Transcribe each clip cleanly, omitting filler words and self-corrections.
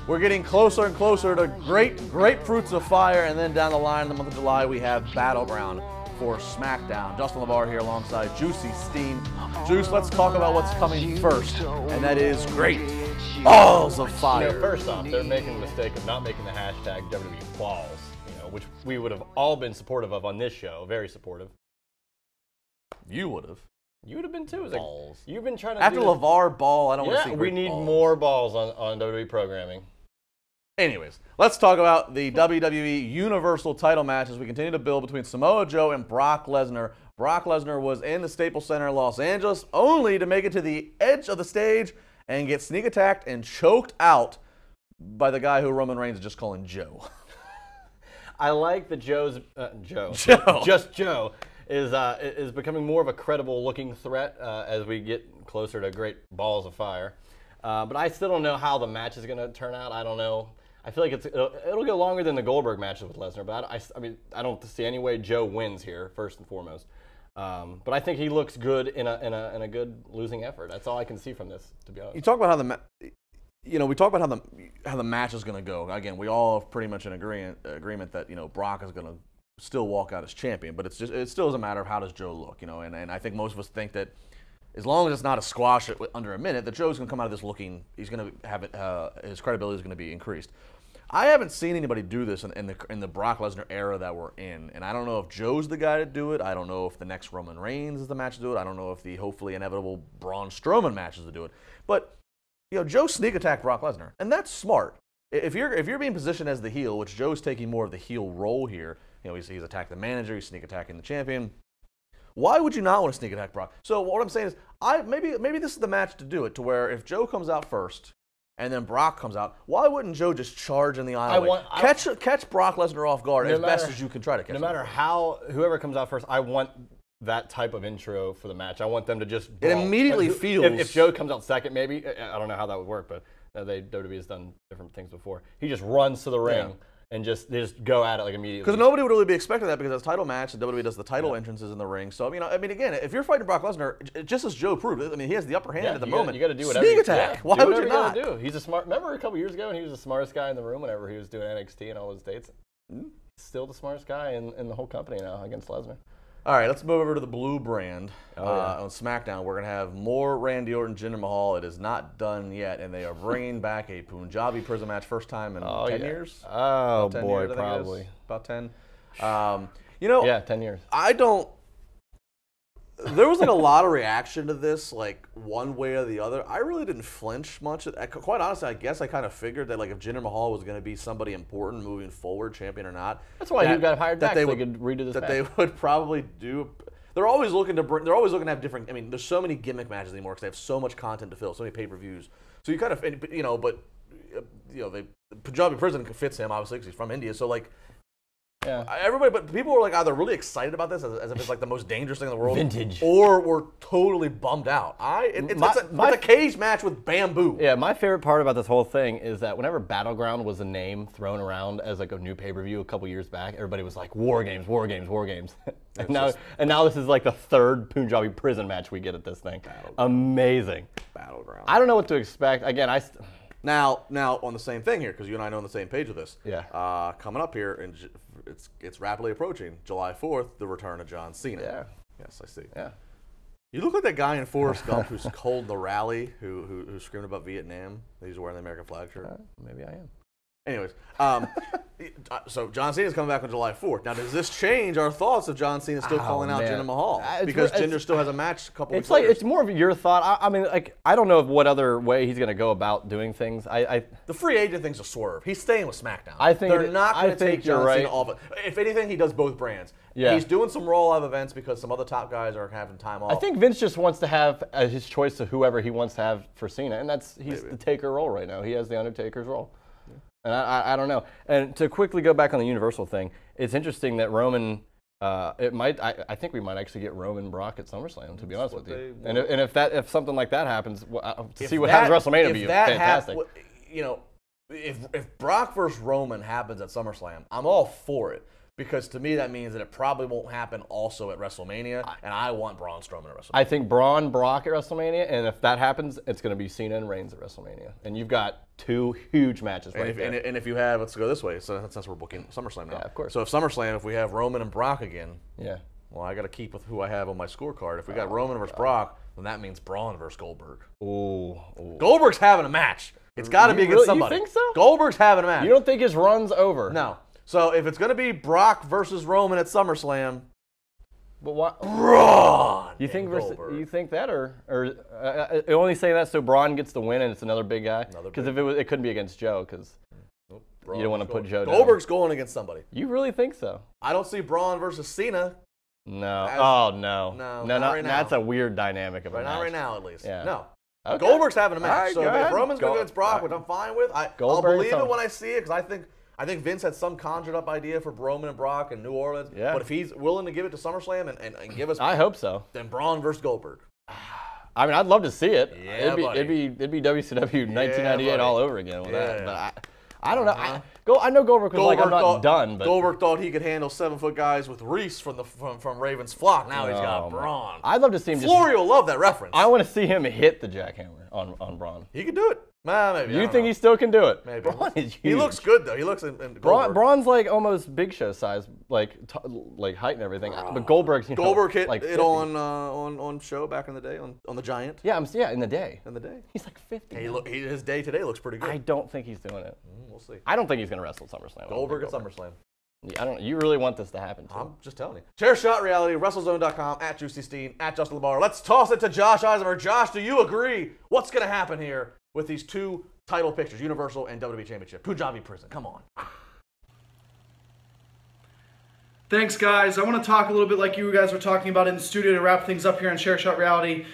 We're getting closer and closer to great grapefruits of fire, and then down the line in the month of July, we have Battleground for SmackDown. Justin LeVar here alongside Juicy Steen. Juice, let's talk about what's coming first, and that is Great Balls of Fire. You know, first off, they're making the mistake of not making the hashtag WWE Balls, which we would have all been supportive of on this show, very supportive. You would have. You would have been too. Balls. You've been trying to After LeVar Ball, I don't want to see we great need balls. more balls on WWE programming. Anyways, let's talk about the WWE Universal title match as we continue to build between Samoa Joe and Brock Lesnar. Brock Lesnar was in the Staples Center in Los Angeles only to make it to the edge of the stage and get sneak attacked and choked out by the guy who Roman Reigns is just calling Joe. I like that Joe is becoming more of a credible looking threat as we get closer to Great Balls of Fire. But I still don't know how the match is going to turn out. I don't know. I feel like it'll go longer than the Goldberg matches with Lesnar. But I don't see any way Joe wins here, first and foremost. But I think he looks good in a good losing effort. That's all I can see from this, to be honest. You talk about how the match is going to go. Again, we all are pretty much in agreement that Brock is going to still walk out as champion. But it still is a matter of how does Joe look, and I think most of us think that as long as it's not a squash under a minute, that Joe's going to come out of this looking. He's going to have it. His credibility is going to be increased. I haven't seen anybody do this in the Brock Lesnar era that we're in, and I don't know if Joe's the guy to do it. I don't know if the next Roman Reigns is the match to do it. I don't know if the hopefully inevitable Braun Strowman match is to do it. But Joe sneak attacked Brock Lesnar, and that's smart. If you're being positioned as the heel, which Joe's taking more of the heel role here, he's attacked the manager, he's sneak attacking the champion. Why would you not want to sneak attack Brock? So what I'm saying is, maybe this is the match to do it, to where if Joe comes out first and then Brock comes out, why wouldn't Joe just charge in the aisle? Catch Brock Lesnar off guard as best as you can try to catch him. No matter how, whoever comes out first, I want that type of intro for the match. I want them to just brawl. It immediately feels... If Joe comes out second, maybe, I don't know how that would work, but WWE has done different things before. He just runs to the ring. Yeah. And they just go at it like immediately. Because nobody would really be expecting that, because it's a title match, and WWE does the title entrances in the ring. So again, if you're fighting Brock Lesnar, just as Joe proved, he has the upper hand at the moment. You got to do whatever. Sneak attack. Why would you not? Do. He's a smart. Remember a couple years ago when he was the smartest guy in the room whenever he was doing NXT and all those dates. Still the smartest guy in the whole company now against Lesnar. All right, let's move over to the blue brand on SmackDown. We're going to have more Randy Orton, Jinder Mahal. It is not done yet, and they are bringing back a Punjabi prison match, first time in 10 years? Oh, boy, probably. About 10. Yeah, 10 years. There was a lot of reaction to this, one way or the other. I really didn't flinch much. Quite honestly, I guess I kind of figured that if Jinder Mahal was going to be somebody important moving forward, champion or not. That's why he got hired back, so they could redo this match. They would probably do. They're always looking to have different. There's so many gimmick matches anymore because they have so much content to fill, so many pay-per-views. So you kind of, the Punjabi prison fits him obviously because he's from India. So but people were either really excited about this as if it's the most dangerous thing in the world, vintage, or were totally bummed out. It's a cage match with bamboo. Yeah, my favorite part about this whole thing is that whenever Battleground was a name thrown around as a new pay-per-view a couple years back, everybody was like, War Games, War Games, War Games. and now this is the third Punjabi prison match we get at this thing. Amazing. Battleground. I don't know what to expect. Again, Now on the same thing here, because you and I are on the same page with this. Yeah. Coming up here, and it's rapidly approaching July 4th, the return of John Cena. Yeah. Yes, I see. Yeah. You look like that guy in Forrest Gump who's cold the rally, who screamed about Vietnam. He's wearing the American flag shirt. Maybe I am. Anyways, so John Cena's coming back on July 4th. Now, does this change our thoughts of John Cena still calling out Jinder Mahal? Because Jinder still has a match a couple weeks later. It's more of your thought. I don't know what other way he's going to go about doing things. The free agent thing's a swerve. He's staying with SmackDown. They're not going to take John Cena off it. If anything, he does both brands. Yeah. He's doing some Raw Live events because some other top guys are having time off. I think Vince just wants to have his choice of whoever he wants to have for Cena, and he's the Taker role right now. He has the Undertaker's role. And I don't know. And to quickly go back on the Universal thing, it's interesting that Roman, I think we might actually get Roman Brock at SummerSlam, to be honest with you. And if something like that happens, see what happens at WrestleMania would be fantastic. If Brock versus Roman happens at SummerSlam, I'm all for it. because to me that means that it probably won't happen also at WrestleMania, and I want Braun Strowman at WrestleMania. I think Braun, Brock at WrestleMania, and if that happens, it's going to be Cena and Reigns at WrestleMania. And you've got 2 huge matches right there. And if you have, let's go this way, so since we're booking SummerSlam now. Yeah, of course. So if SummerSlam, if we have Roman and Brock again, yeah. Well, I got to keep with who I have on my scorecard. If we got Roman versus Brock, then that means Braun versus Goldberg. Ooh. Goldberg's having a match. It's got to be against somebody. You think so? Goldberg's having a match. You don't think his run's over? No. So if it's going to be Brock versus Roman at SummerSlam, but what? Braun. You think that, or only saying that so Braun gets the win and it's another big guy? Because if it couldn't be against Joe, because you don't want to put Joe down. Goldberg's going against somebody. You really think so? I don't see Braun versus Cena. No. No, not right now. That's a weird dynamic of a match. Not right now, at least. Yeah. No. Okay. Goldberg's having a match. Right, so if Roman's going against Brock, which I'm fine with, I'll believe it when I see it, because I think Vince had some conjured up idea for Roman and Brock in New Orleans. Yeah. But if he's willing to give it to SummerSlam and give us, I hope so. Then Braun versus Goldberg. I mean, I'd love to see it. Yeah, it'd be WCW 1998 all over again with that. But I don't know. I know Goldberg was I'm not done. But Goldberg thought he could handle 7-foot guys with Reese from Raven's flock. Now he's got Braun. I'd love to see him. Flory will love that reference. I want to see him hit the jackhammer on Braun. He can do it. Maybe. You think he still can do it? Maybe. Braun is huge. He looks good though. He looks in Braun's like almost Big Show size, like height and everything. But Goldberg's Goldberg hit like it on show back in the day on the Giant. Yeah, in the day. In the day. He's like 50. His day today looks pretty good. I don't think he's doing it. We'll see. I don't think he's gonna wrestle at SummerSlam. Goldberg at SummerSlam. Yeah, You really want this to happen too. I'm just telling you. Chair Shot Reality, WrestleZone.com, at Juicy Steen, at Justin LeBar. Let's toss it to Josh Eisenberg. Josh, do you agree? What's gonna happen here with these 2 title pictures, Universal and WWE Championship? Punjabi Prison, come on. Thanks, guys. I want to talk a little bit like you guys were talking about in the studio to wrap things up here on Chair Shot Reality.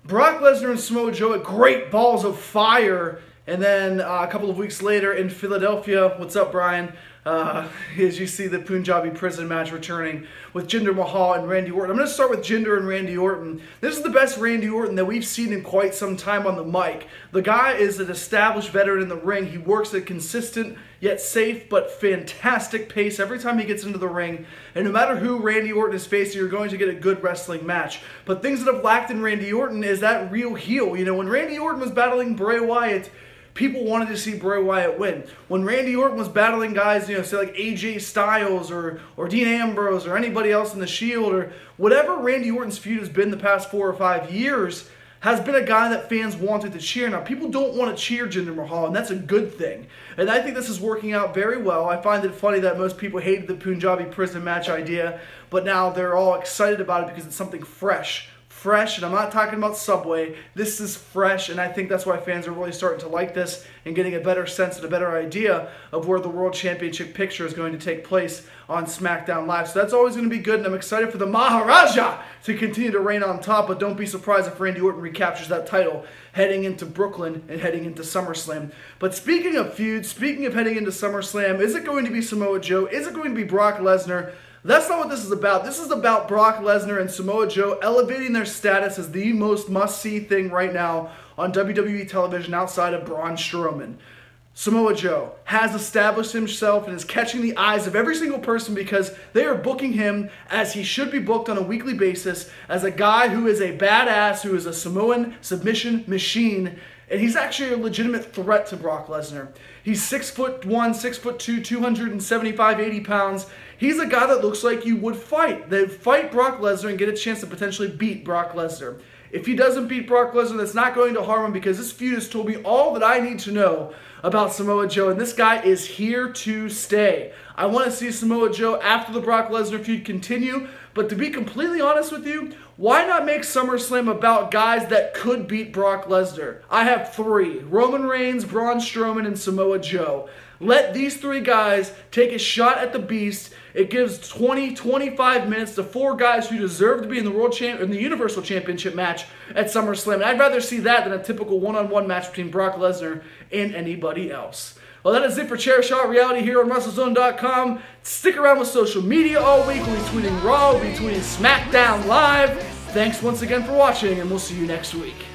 Brock Lesnar and Samoa Joe at Great Balls of Fire. And then a couple of weeks later in Philadelphia, what's up, Brian? As you see the Punjabi Prison match returning with Jinder Mahal and Randy Orton. I'm going to start with Jinder and Randy Orton. This is the best Randy Orton that we've seen in quite some time on the mic. The guy is an established veteran in the ring. He works at a consistent yet safe but fantastic pace every time he gets into the ring. And no matter who Randy Orton is facing, you're going to get a good wrestling match. But things that have lacked in Randy Orton is that real heel. You know, when Randy Orton was battling Bray Wyatt, people wanted to see Bray Wyatt win. When Randy Orton was battling guys, say like AJ Styles or Dean Ambrose or anybody else in the Shield or whatever Randy Orton's feud has been the past 4 or 5 years, has been a guy that fans wanted to cheer. Now, people don't want to cheer Jinder Mahal, and that's a good thing. And I think this is working out very well. I find it funny that most people hated the Punjabi Prison match idea, but now they're all excited about it because it's something fresh. Fresh, and I'm not talking about Subway. This is fresh, and I think that's why fans are really starting to like this and getting a better sense and a better idea of where the World Championship picture is going to take place on SmackDown Live. So that's always going to be good, and I'm excited for the Maharaja to continue to reign on top, but don't be surprised if Randy Orton recaptures that title heading into Brooklyn and heading into SummerSlam. But speaking of feuds, speaking of heading into SummerSlam, is it going to be Samoa Joe? Is it going to be Brock Lesnar? That's not what this is about. This is about Brock Lesnar and Samoa Joe elevating their status as the most must-see thing right now on WWE television outside of Braun Strowman. Samoa Joe has established himself and is catching the eyes of every single person because they are booking him as he should be booked on a weekly basis as a guy who is a badass, who is a Samoan submission machine, and he's actually a legitimate threat to Brock Lesnar. He's 6'1", 6'2", 275, 80 pounds. He's a guy that looks like you would fight. They'd fight Brock Lesnar and get a chance to potentially beat Brock Lesnar. If he doesn't beat Brock Lesnar, that's not going to harm him because this feud has told me all that I need to know about Samoa Joe, and this guy is here to stay. I want to see Samoa Joe after the Brock Lesnar feud continue, but to be completely honest with you, why not make SummerSlam about guys that could beat Brock Lesnar? I have 3. Roman Reigns, Braun Strowman, and Samoa Joe. Let these 3 guys take a shot at the beast. It gives 20, 25 minutes to 4 guys who deserve to be in the Universal Championship match at SummerSlam. And I'd rather see that than a typical one-on-one match between Brock Lesnar and anybody else. Well, that is it for Chair Shot Reality here on WrestleZone.com. Stick around with social media all week. We'll be tweeting Raw, we'll be tweeting SmackDown Live. Thanks once again for watching, and we'll see you next week.